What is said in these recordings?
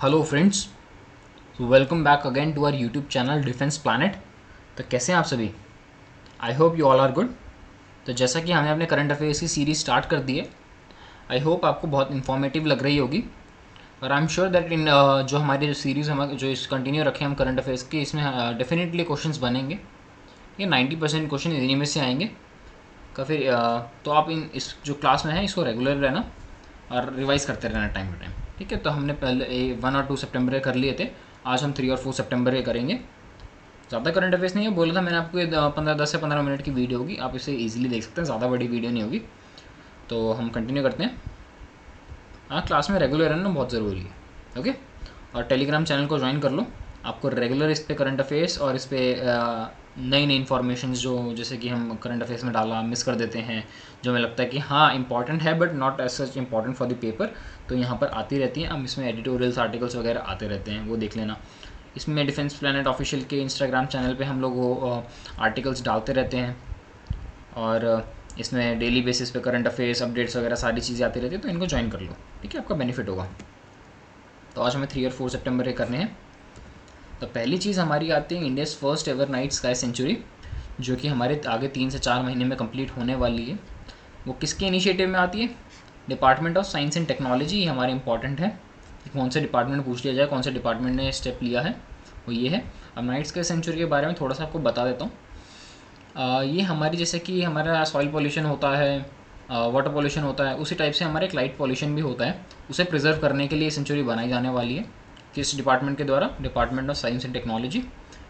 Hello friends, welcome back again to our YouTube channel Defence Planet. तो कैसे हैं आप सभी? I hope you all are good. तो जैसा कि हमने अपने करंट अफेयर्स की सीरीज स्टार्ट कर दी है, आई होप आपको बहुत इन्फॉर्मेटिव लग रही होगी। और I am sure that in जो हमारी जो सीरीज़ हम जो इस कंटिन्यू रखें हम करंट अफेयर्स की, इसमें डेफिनेटली क्वेश्चंस बनेंगे। ये 90% क्वेश्चन इन्हीं में से आएंगे। काफ़ी तो आप इन इस जो क्लास में है इसको रेगुलर रहना और रिवाइज करते रहना टाइम टू टाइम। ठीक है, तो हमने पहले 1 और 2 सितंबर कर लिए थे। आज हम 3 और 4 सितंबर के करेंगे। ज़्यादा करंट अफेयर्स नहीं है, बोला था मैंने आपको। ये 10 से 15 मिनट की वीडियो होगी, आप इसे इजीली देख सकते हैं, ज़्यादा बड़ी वीडियो नहीं होगी। तो हम कंटिन्यू करते हैं। हाँ, क्लास में रेगुलर रहना बहुत ज़रूरी है। ओके, और टेलीग्राम चैनल को ज्वाइन कर लो। आपको रेगुलर इस पे करंट अफेयर्स और इस पर नई नई इन्फॉर्मेशन जो जैसे कि हम करंट अफेयर्स में डाला मिस कर देते हैं, जो हमें लगता है कि हाँ इंपॉर्टेंट है but not as such important for the paper, तो यहाँ पर आती रहती हैं। हम इसमें एडिटोरियल्स आर्टिकल्स वगैरह आते रहते हैं, वो देख लेना। इसमें डिफेंस प्लानट ऑफिशियल के इंस्टाग्राम चैनल पे हम लोग वो आर्टिकल्स डालते रहते हैं। और इसमें डेली बेसिस पे करंट अफेयर्स अपडेट्स वगैरह सारी चीज़ें आती रहती है, तो इनको ज्वाइन कर लो। ठीक है, आपका बेनिफिट होगा। तो आज हमें 3 और 4 सितंबर के करने हैं। तो पहली चीज़ हमारी आती है India's first ever night sky sanctuary, जो कि हमारे आगे 3 से 4 महीने में कंप्लीट होने वाली है। वो किसके इनिशिएटिव में आती है? Department of science and technology. ये हमारे इंपॉर्टेंट है कि कौन से डिपार्टमेंट पूछ लिया जाए, कौन से डिपार्टमेंट ने स्टेप लिया है, वो ये है। अब नाइट स्काई सेंचुरी के बारे में थोड़ा सा आपको बता देता हूँ। ये हमारी जैसे कि हमारा सॉइल पॉल्यूशन होता है, वाटर पॉल्यूशन होता है, उसी टाइप से हमारा एक लाइट पॉल्यूशन भी होता है। उसे प्रिजर्व करने के लिए सेंचुरी बनाई जाने वाली है। किस डिपार्टमेंट के द्वारा? Department of science and technology.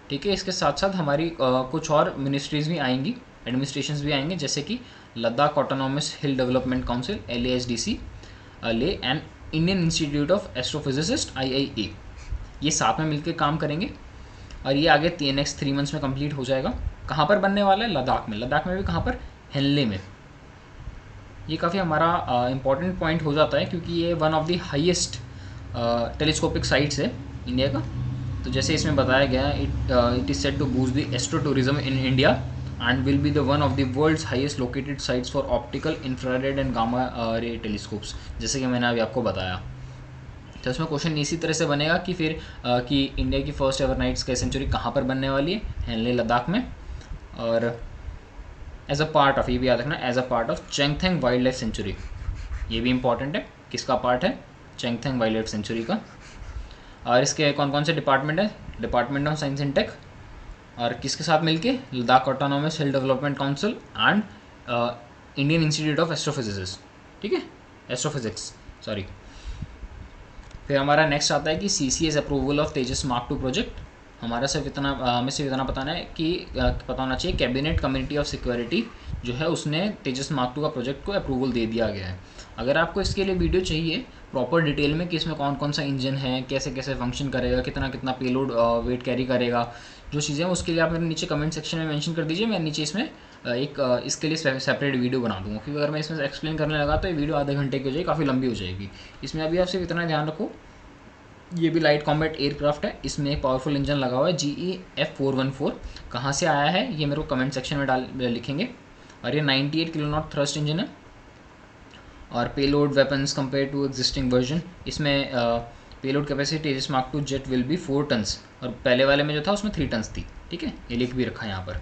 ठीक है, इसके साथ साथ हमारी कुछ और मिनिस्ट्रीज़ भी आएंगी, एडमिनिस्ट्रेशंस भी आएंगे, जैसे कि Ladakh autonomous hill development council LASDC, ले and Indian institute of astrophysicist IIA। ये साथ में मिलकर काम करेंगे और ये आगे नेक्स्ट 3 मंथ्स में कंप्लीट हो जाएगा। कहाँ पर बनने वाला है? लद्दाख में। लद्दाख में भी कहाँ पर? हेनले में। ये काफ़ी हमारा इम्पॉर्टेंट पॉइंट हो जाता है, क्योंकि ये one of the highest telescopic sites है इंडिया का। तो जैसे इसमें बताया गया है, it is set to boost the astro tourism in India and will be the one of the world's highest located sites for optical infrared and gamma ray telescopes, जैसे कि मैंने अभी आपको बताया। तो इसमें क्वेश्चन इसी तरह से बनेगा कि फिर कि इंडिया की first ever night sky sanctuary कहाँ पर बनने वाली है? हेनले लद्दाख में। और एज अ पार्ट ऑफ, ये भी याद रखना, as a part of Changthang wild life sanctuary. ये भी इंपॉर्टेंट है। किसका पार्ट है? चेंगथेंग वाइल्ड लाइफ सेंचुरी का। और इसके कौन कौन से डिपार्टमेंट है? Department of science and tech, और किसके साथ मिलके? Ladakh autonomous hill development council and Indian institute of astrophysics. ठीक है, एस्ट्रोफिजिक्स, सॉरी। फिर हमारा नेक्स्ट आता है कि CCS approval of Tejas mark 2 project. हमारा सिर्फ इतना हमें सिर्फ इतना पता है कि पता होना चाहिए कैबिनेट कमेटी ऑफ सिक्योरिटी जो है उसने तेजस मार्क 2 का प्रोजेक्ट को अप्रूवल दे दिया गया है। अगर आपको इसके लिए वीडियो चाहिए प्रॉपर डिटेल में कि इसमें कौन कौन सा इंजन है, कैसे कैसे फंक्शन करेगा, कितना कितना पेलोड वेट कैरी करेगा, जो चीज़ें हैं उसके लिए आप मेरे नीचे कमेंट सेक्शन में मेंशन कर दीजिए। मैं नीचे इसमें इसके लिए सेपरेट वीडियो बना दूँगा, क्योंकि अगर मैं इसमें एक्सप्लेन करने लगा तो ये वीडियो आधे घंटे की हो जाएगी, काफ़ी लंबी हो जाएगी। इसमें अभी आप सिर्फ इतना ध्यान रखो, ये भी लाइट कॉम्बैट एयरक्राफ्ट है, इसमें एक पावरफुल इंजन लगा हुआ है GE-F414। कहाँ से आया है ये मेरे को कमेंट सेक्शन में लिखेंगे। और ये 98 किलो नॉट थ्रस्ट इंजन है। और payload weapons compare to existing version, इसमें payload capacity Tejas mark 2 jet will be 4 tons, और पहले वाले में जो था उसमें 3 टन्स थी। ठीक है, ये लिख भी रखा है यहाँ पर।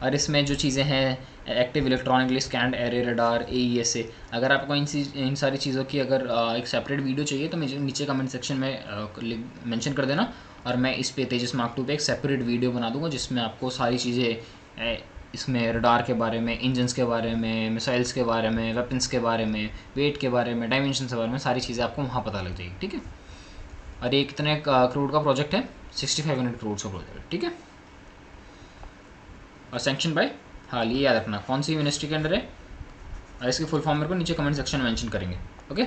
और इसमें जो चीज़ें हैं, active electronically scanned array radar AESA। अगर आपको इन सारी चीज़ों की अगर एक सेपरेट वीडियो चाहिए तो मुझे नीचे कमेंट सेक्शन में मेंशन कर देना, और मैं इस पे तेजस मार्क 2 पे एक सेपरेट वीडियो बना दूंगा, जिसमें आपको सारी चीज़ें इसमें रडार के बारे में, इंजन्स के बारे में, मिसाइल्स के बारे में, वेपन्स के बारे में, वेट के बारे में, डायमेंशन के बारे में, सारी चीज़ें आपको वहाँ पता लग जाएगी। ठीक है, और ये कितने करोड़ का प्रोजेक्ट है? 6500 करोड़ का प्रोजेक्ट। ठीक है, और सैंक्शन बाय, हाँ ये याद रखना कौन सी मिनिस्ट्री के अंडर है, और इसकी फुल फॉर्म मेरे को नीचे कमेंट सेक्शन में मेंशन करेंगे। ओके,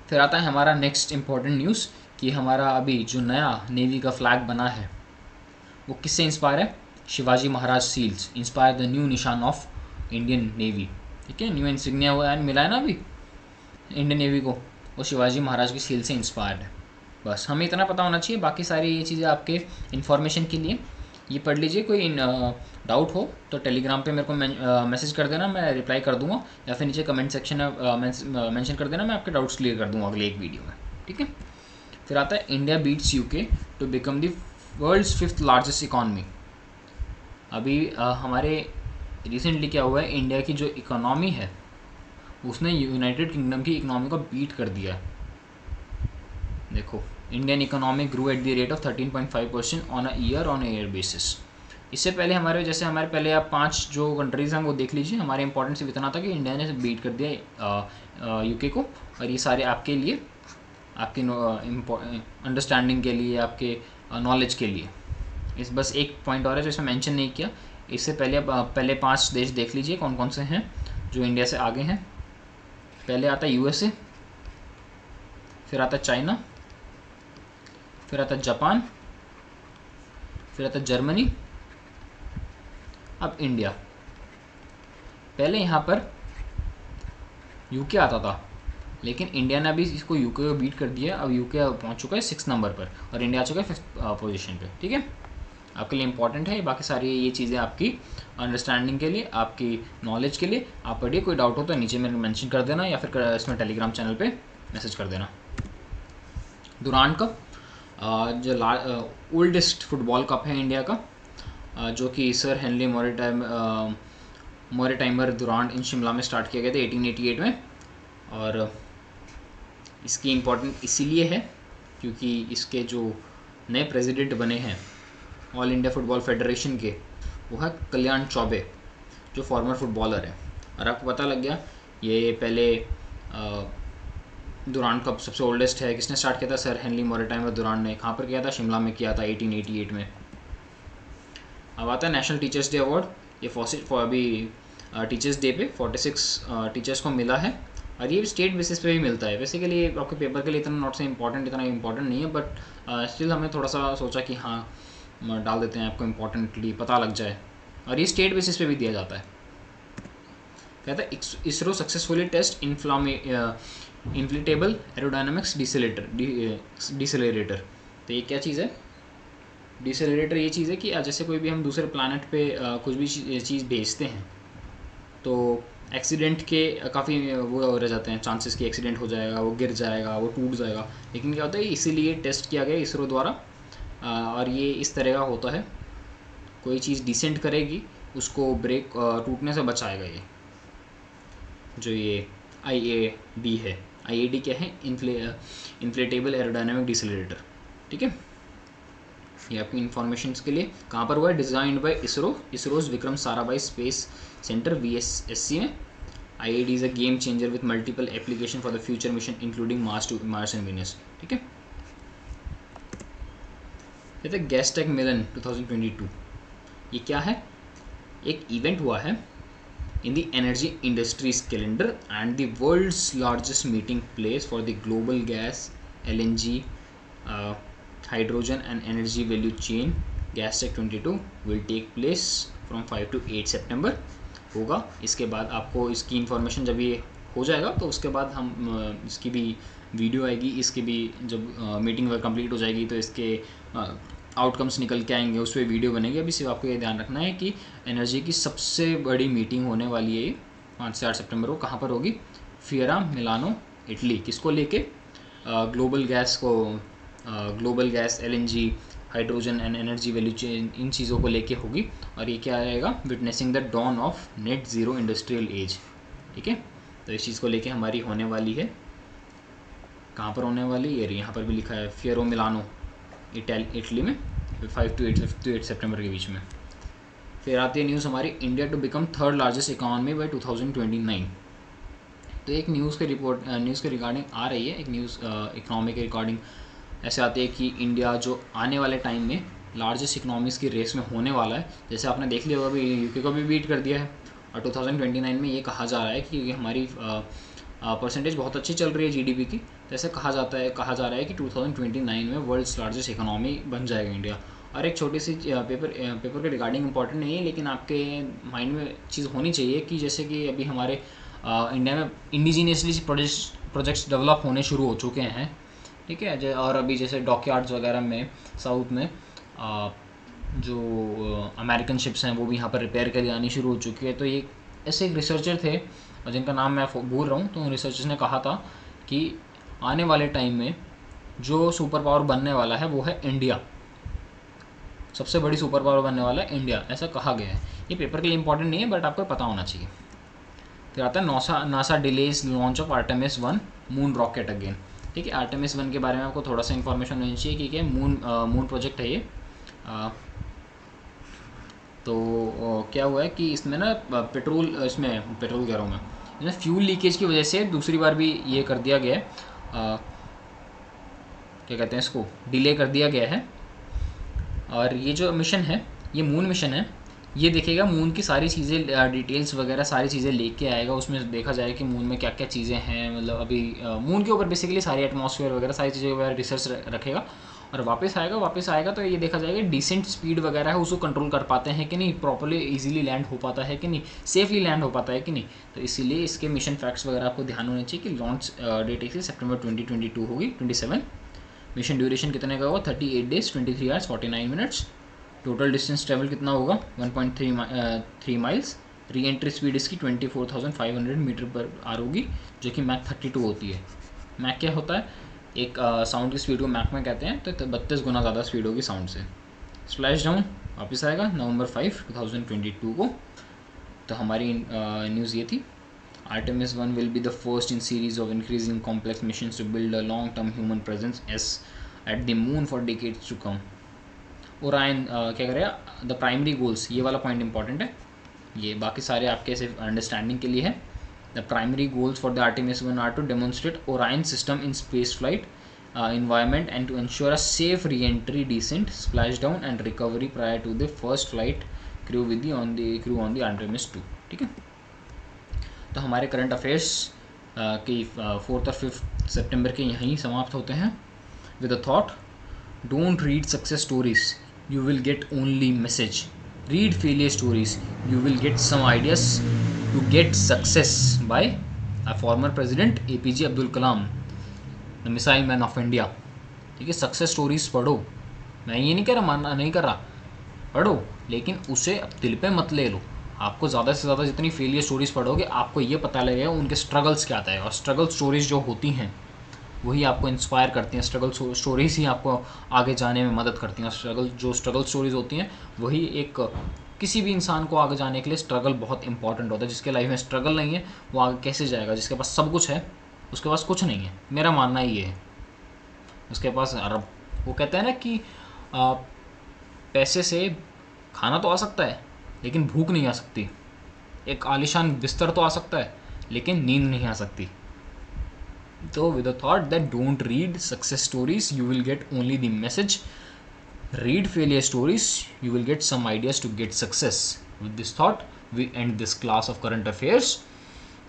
फिर आता है हमारा नेक्स्ट इंपॉर्टेंट न्यूज़ कि हमारा अभी जो नया नेवी का फ्लैग बना है वो किससे इंस्पायर है? Shivaji Maharaj seals inspire the new निशान ऑफ इंडियन नेवी। ठीक है, न्यू इंसिग्निया हुआ है, मिला है ना अभी इंडियन नेवी को, वो शिवाजी महाराज की सील से इंस्पायर्ड है। बस हमें इतना पता होना चाहिए, बाकी सारी ये चीज़ें आपके इन्फॉर्मेशन के लिए ये पढ़ लीजिए। कोई डाउट हो तो टेलीग्राम पे मेरे को मैसेज कर देना, मैं रिप्लाई कर दूंगा, या फिर नीचे कमेंट सेक्शन में मेंशन कर देना, मैं आपके डाउट्स क्लियर कर दूंगा अगले एक वीडियो में। ठीक है। फिर आता है India beats UK to become the world's 5th largest economy. अभी हमारे रिसेंटली क्या हुआ है, इंडिया की जो इकोनॉमी है उसने यूनाइटेड किंगडम की इकोनॉमी को बीट कर दिया है। देखो, Indian economy grew at the rate of 13.5% on on year basis. इससे पहले हमारे पहले आप 5 जो कंट्रीज़ हैं वो देख लीजिए। हमारे इंपॉर्टेंस सिर्फ इतना था कि इंडिया ने बीट कर दिया यूके को, और ये सारे आपके लिए, आपके अंडरस्टैंडिंग के लिए, आपके नॉलेज के लिए। इस बस एक पॉइंट और है जो इसमें मेंशन नहीं किया। इससे पहले आप पहले 5 देश देख लीजिए कौन कौन से हैं जो इंडिया से आगे हैं। पहले आता है यूएसए, फिर आता है चाइना, फिर आता है जापान, फिर आता है जर्मनी, अब इंडिया। पहले यहाँ पर यूके आता था, लेकिन इंडिया ने अभी इसको यूके को बीट कर दिया। अब यूके पहुँच चुका है 6 नंबर पर और इंडिया आ चुका है 5th पोजीशन पे। ठीक है, आपके लिए इंपॉर्टेंट है। बाकी सारी ये चीज़ें आपकी अंडरस्टैंडिंग के लिए, आपकी नॉलेज के लिए आप पढ़िए। कोई डाउट हो तो नीचे मेरे मेंशन कर देना या फिर इसमें टेलीग्राम चैनल पे मैसेज कर देना। दुरांड कप जो ओल्डेस्ट फुटबॉल कप है इंडिया का, जो कि सर हेनरी मोरेटाइमर दुरांड इन शिमला में स्टार्ट किया गया था 1888 में। और इसकी इम्पोर्टेंट इसीलिए है क्योंकि इसके जो नए प्रेसिडेंट बने हैं ऑल इंडिया फुटबॉल फेडरेशन के, वो है कल्याण चौबे, जो फॉर्मर फुटबॉलर है। और आपको पता लग गया ये पहले दुरांड कप सबसे ओल्डेस्ट है। किसने स्टार्ट किया था? सर हेनरी मोरेटाइमर दुरांड ने। कहाँ पर किया था? शिमला में किया था 1888 में। अब आता है नेशनल टीचर्स डे अवार्ड। ये अभी टीचर्स डे पे 46 टीचर्स को मिला है, और ये स्टेट बेसिस पे भी मिलता है। बेसिकली आपके पेपर के लिए इतना नॉट से इतना इम्पॉर्टेंट नहीं है, बट स्टिल हमने थोड़ा सा सोचा कि हाँ डाल देते हैं, आपको इम्पोर्टेंटली पता लग जाए। और ये स्टेट बेसिस पे भी दिया जाता है। कहता है ISRO successfully test inflatable aerodynamics decelerator. तो ये क्या चीज़ है? डिसेलरेटर ये चीज़ है कि जैसे कोई भी हम दूसरे प्लानट पे कुछ भी चीज़ भेजते हैं तो एक्सीडेंट के काफ़ी वो रह जाते हैं चांसेस कि एक्सीडेंट हो जाएगा, वो गिर जाएगा, वो टूट जाएगा। लेकिन क्या होता है, इसीलिए टेस्ट किया गया इसरो द्वारा। और ये इस तरह का होता है, कोई चीज़ डिसेंट करेगी उसको ब्रेक टूटने से बचाएगा। ये जो ये IAD है, IAD क्या है? Inflatable aerodynamic decelerator. ठीक है, ये आपकी इन्फॉर्मेशन के लिए। कहाँ पर हुआ है? Designed bye ISRO's Vikram Sarabhai space centre VSSC में। IAD is a game changer with multiple application for the future mission including Mars and Venus. ठीक है, कहते हैं गैसटेक मिलन 2022। ये क्या है? एक इवेंट हुआ है in the energy industries calendar and the world's largest meeting place for the global gas LNG hydrogen and energy value chain Gastech 22 will take place from 5 to 8 सितंबर होगा। इसके बाद आपको इसकी इन्फॉर्मेशन जब ये हो जाएगा तो उसके बाद हम इसकी भी वीडियो आएगी। इसकी भी जब मीटिंग वर्क कंप्लीट हो जाएगी तो इसके आउटकम्स निकल के आएंगे, उस पर वीडियो बनेगी। अभी सिर्फ आपको ये ध्यान रखना है कि एनर्जी की सबसे बड़ी मीटिंग होने वाली है ये 5 से 8 सितंबर को। कहाँ पर होगी? Fiera Milano, Italy. किसको लेके? Global gas LNG hydrogen and energy value chain, इन चीज़ों को लेके होगी। और ये क्या आएगा? Witnessing the dawn of net zero industrial age. ठीक है, तो इस चीज़ को लेके हमारी होने वाली है। कहाँ पर होने वाली? ये यहाँ पर भी लिखा है, फियरो मिलानो इटली में 5 to 8 सितंबर के बीच में। फिर आती है न्यूज़ हमारी, India to become 3rd largest economy by 2029। तो एक न्यूज़ के रिगार्डिंग आ रही है, एक न्यूज़ इकोनॉमी के रिगार्डिंग ऐसे आती है कि इंडिया जो आने वाले टाइम में लार्जेस्ट इकोनॉमीज़ की रेस में होने वाला है। जैसे आपने देख लिया होगा अभी यूके को भी बीट कर दिया है, और 2029 में ये कहा जा रहा है कि हमारी परसेंटेज बहुत अच्छी चल रही है GDP की। तो ऐसे कहा जा रहा है कि 2029 में वर्ल्ड्स लार्जेस्ट इकोनॉमी बन जाएगा इंडिया। और एक छोटी सी पेपर के रिगार्डिंग इंपॉर्टेंट नहीं है, लेकिन आपके माइंड में चीज़ होनी चाहिए कि जैसे कि अभी हमारे इंडिया में इंडिजीनियसली प्रोजेक्ट्स डेवलप होने शुरू हो चुके हैं। ठीक है, और अभी जैसे डॉकयार्ड्स वगैरह में साउथ में जो अमेरिकन शिप्स हैं वो भी यहाँ पर रिपेयर के लिए आनी शुरू हो चुकी है। तो ये ऐसे एक रिसर्चर थे जिनका नाम मैं भूल रहा हूँ, तो उन रिसर्चर्स ने कहा था कि आने वाले टाइम में जो सुपर पावर बनने वाला है वो है इंडिया, सबसे बड़ी सुपर पावर बनने वाला है इंडिया, ऐसा कहा गया है। ये पेपर के लिए इंपॉर्टेंट नहीं है बट आपको पता होना चाहिए। फिर आता है NASA delays launch of Artemis 1 moon rocket again. ठीक है, आर्टेमिस 1 के बारे में आपको थोड़ा सा इन्फॉर्मेशन होनी चाहिए कि क्या मून प्रोजेक्ट है ये। तो क्या हुआ है कि इसमें ना पेट्रोल कह रहा हूँ मैं, इसमें फ्यूल लीकेज की वजह से दूसरी बार भी ये कर दिया गया है, क्या कहते हैं इसको, डिले कर दिया गया है। और ये जो मिशन है ये मून मिशन है, ये देखेगा मून की सारी चीज़ें, डिटेल्स वगैरह सारी चीज़ें लेके आएगा। उसमें देखा जाएगा कि मून में क्या क्या चीज़ें हैं, मतलब अभी मून के ऊपर बेसिकली सारी एटमॉस्फेयर वगैरह सारी चीज़ें वगैरह रिसर्च रखेगा। और वापस आएगा तो ये देखा जाएगा डिसेंट स्पीड वगैरह है उसको कंट्रोल कर पाते हैं कि नहीं, प्रॉपर्ली इजीली लैंड हो पाता है कि नहीं, सेफली लैंड हो पाता है कि नहीं। तो इसीलिए इसके मिशन फैक्ट्स वगैरह आपको ध्यान होने चाहिए कि लॉन्च डेट इसकी सितंबर 2022 होगी 27। मिशन ड्यूरेशन कितने का होगा, 38 days 23 hours 49 minutes. Total distance travel कितना होगा, 1.3 माइल्स। री एंट्री स्पीड इसकी 24,500 मीटर पर आर होगी, जो कि मैक 32 होती है। मैक क्या होता है, एक साउंड की स्पीड को मैक में कहते हैं, तो 32 गुना ज़्यादा स्पीड होगी साउंड से। स्प्लैश डाउन वापस आएगा नवंबर 5, 2022 को। तो हमारी न्यूज़ ये थी, Artemis 1 will be the first in series of increasing complex missions to build a long-term human presence at the moon for decades to come. Orion क्या करेगा, द प्राइमरी गोल्स, ये वाला पॉइंट इंपॉर्टेंट है, ये बाकी सारे आपके सिर्फ अंडरस्टैंडिंग के लिए है। The primary goals for the Artemis 1 are to demonstrate Orion system in space flight environment and to ensure a safe re-entry, descent, splashdown and recovery prior to the first flight crew crew on the Artemis 2। ठीक है, तो हमारे current affairs की 4 और 5 सितंबर के यहीं समाप्त होते हैं with a thought, don't read success stories, you will get only message. Read failure stories, you will get some ideas to get success by a former president APJ Abdul Kalam, the missile man of India. ठीक है, success stories पढ़ो, मैं ये नहीं कह रहा, मानना नहीं कर रहा, पढ़ो, लेकिन उसे दिल पे मत ले लो। आपको ज़्यादा से ज़्यादा जितनी फेलियर स्टोरीज पढ़ोगे आपको ये पता लगेगा उनके स्ट्रगल्स क्या था, और स्ट्रगल स्टोरीज जो होती हैं वही आपको इंस्पायर करती हैं। स्ट्रगल स्टोरीज ही आपको आगे जाने में मदद करती हैं। स्ट्रगल स्टोरीज होती हैं वही एक, किसी भी इंसान को आगे जाने के लिए स्ट्रगल बहुत इंपॉर्टेंट होता है। जिसके लाइफ में स्ट्रगल नहीं है वो आगे कैसे जाएगा, जिसके पास सब कुछ है उसके पास कुछ नहीं है, मेरा मानना ही ये है। उसके पास अरब, वो कहते हैं ना कि पैसे से खाना तो आ सकता है लेकिन भूख नहीं आ सकती, एक आलिशान बिस्तर तो आ सकता है लेकिन नींद नहीं आ सकती। तो with the thought that don't read success stories, you will get only the message. Read failure stories, you will get some ideas to get success. With this thought, we end this class of current affairs.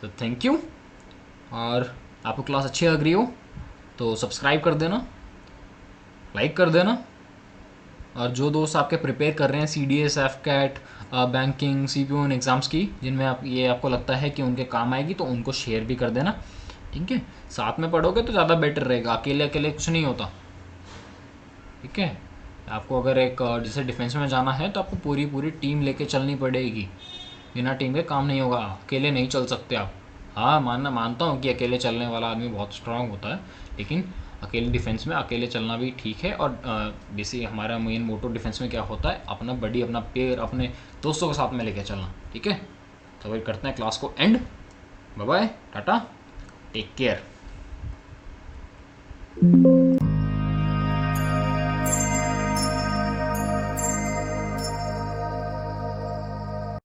So thank you. और आपको class अच्छी लग रही हो तो subscribe कर देना, like कर देना, और जो दोस्त आपके प्रिपेयर कर रहे हैं CDS, FCAT, banking, CPO exams की, जिनमें आपको लगता है कि उनके काम आएगी तो उनको शेयर भी कर देना। ठीक है, साथ में पढ़ोगे तो ज़्यादा बेटर रहेगा, अकेले अकेले कुछ नहीं होता। ठीक है, आपको अगर एक जैसे डिफेंस में जाना है तो आपको पूरी टीम लेके चलनी पड़ेगी, बिना टीम के काम नहीं होगा, अकेले नहीं चल सकते आप। हाँ, मानता हूँ कि अकेले चलने वाला आदमी बहुत स्ट्रांग होता है, लेकिन अकेले डिफेंस में अकेले चलना भी ठीक है। और बेसिक हमारा मेन मोटो डिफेंस में क्या होता है, अपना बॉडी, अपना पेयर अपने दोस्तों के साथ में लेके चलना। ठीक है, तो वही करते हैं क्लास को end. Bye bye, tata, take care.